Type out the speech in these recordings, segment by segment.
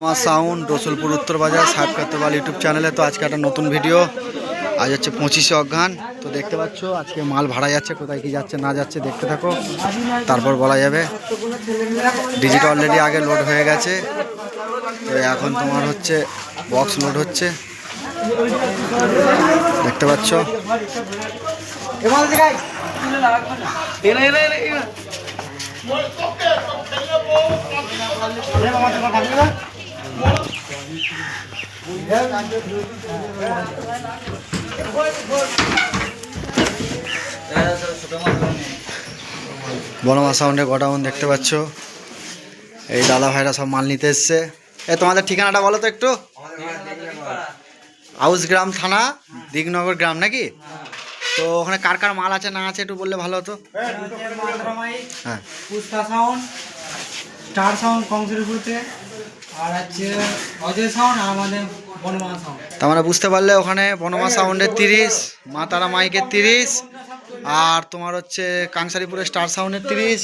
আমার সাউন্ড রসুলপুর উত্তর বাজার সাহেব কাতরওয়াল ইউটিউব চ্যানেলে। তো আজকে একটা নতুন ভিডিও। আজ হচ্ছে 25শে অঘ্রান। তো দেখতে পাচ্ছ আজকে মাল ভাড়া যাচ্ছে, কোথায় কি যাচ্ছে না যাচ্ছে দেখতে থাকো, তারপর বলা যাবে। ডিজিটা অলরেডি আগে লোড হয়ে গেছে, তো এখন তোমার হচ্ছে বক্স লোড হচ্ছে, দেখতে পাচ্ছ। বনমা সাউন্ডে গোডাউন দেখতে পাচ্ছ। এই দাদা ভাইরা সব মাল নিতে এসছে। তোমাদের ঠিকানাটা বলো তো একটু। আউসগ্রাম থানা, দিগনগর গ্রাম নাকি? তো ওখানে কার কার মাল আছে না আছে একটু বললে ভালো হতো। হ্যাঁ, পুষ্পা সাউন্ড, স্টার সাউন্ড কংসিলপুরতে, আর আছে অজয় সাউন্ড আর আমাদের বনমা সাউন্ড। তার মানে বুঝতে পারলে ওখানে বনমা সাউন্ডের 30, মা তারা মাইকের 30, আর তোমার হচ্ছে কাংসারিপুরের স্টার সাউন্ডের 30,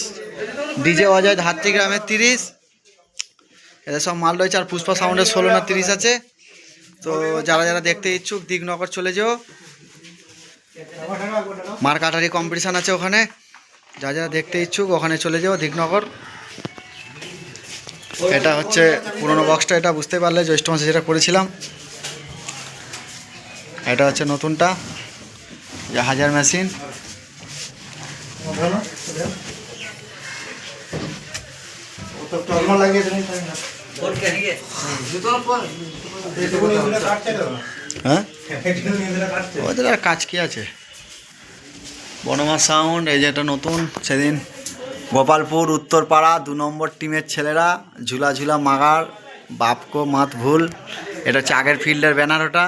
ডিজে অজয় ধাত্রী গ্রামের 30, এদের সব মাল রয়েছে। আর পুষ্পা সাউন্ডের 16 না 30 আছে। তো যারা যারা দেখতে ইচ্ছুক দিগনগর চলে যেও, মার কাটারি কম্পিটিশান আছে ওখানে। যারা যারা দেখতে ইচ্ছুক ওখানে চলে যাও দিগনগর। এটা হচ্ছে পুরনো বক্সটা, এটা বুঝতে পারলে জ্যৈষ্ঠ মাসে যেটা করেছিলাম। এটা হচ্ছে নতুনটা, যে হাজার মেশিন। হ্যাঁ, ওদের আর কাজ কি আছে। বনমা সাউন্ড, এই যে এটা নতুন। সেদিন গোপালপুর উত্তরপাড়া 2 নম্বর টিমের ছেলেরা ঝুলা ঝুলা মাগার বাপকো মাত ভুল, এটা হচ্ছে আগের ফিল্ডের ব্যানার। ওটা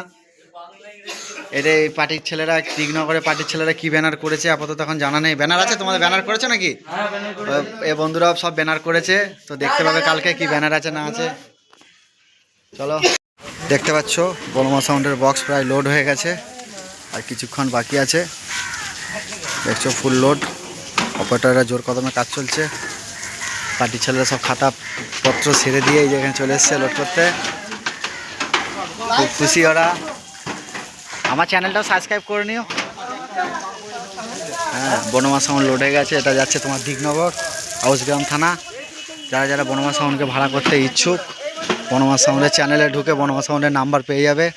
এটা এই পার্টির ছেলেরা, দিগনগরের পার্টির ছেলেরা কি ব্যানার করেছে আপাতত এখন জানা নেই। ব্যানার আছে তোমাদের? ব্যানার করেছে নাকি? এ বন্ধুরা সব ব্যানার করেছে, তো দেখতে পাবে কালকে কি ব্যানার আছে না আছে। চলো, দেখতে পাচ্ছ বনমা সাউন্ডের বক্স প্রায় লোড হয়ে গেছে, আর কিছুক্ষণ বাকি আছে। দেখছো ফুল লোড। অপারেটররা জোর কদমে কাজ চলছে। পার্টির ছেলেরা সব খাতাপত্র সেরে দিয়ে এই যেখানে চলে এসছে লোড করতে। খুব খুশি ওরা। আমার চ্যানেলটাও সাবস্ক্রাইব করে নিও। হ্যাঁ, বনমা সাউন্ড লোড হয়ে গেছে। এটা যাচ্ছে তোমার দিগনগর আউসগ্রাম থানা। যারা যারা বনমা সাউন্ডকে ভাড়া করতে ইচ্ছুক, বনমা সাউন্ডের চ্যানেলে ঢুকে বনমা সাউন্ডের নাম্বার পেয়ে যাবে।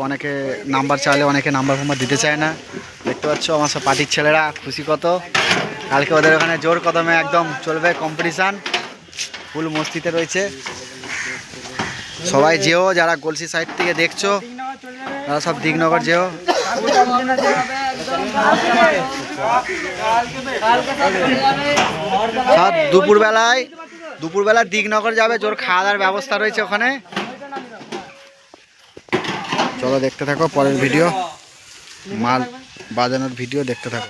অনেকে নাম্বার চাইলে অনেকে নাম্বার ফাম্বার দিতে চায় না। দেখতে পাচ্ছ আমার সব পার্টির ছেলেরা খুশি কত। কালকে ওদের ওখানে জোর কদমে একদম চলবে কম্পিটিশান, ফুল মস্তিতে রয়েছে। সবাই যেও, যারা গলসি সাইড থেকে দেখছো তারা সব দিগনগর যেও। সব দুপুরবেলায় দিগনগর যাবে, জোর খাওয়া দাওয়ার ব্যবস্থা রয়েছে ওখানে। চলো দেখতে থাকো পরের ভিডিও, মাল বাজানোর ভিডিও দেখতে থাকো।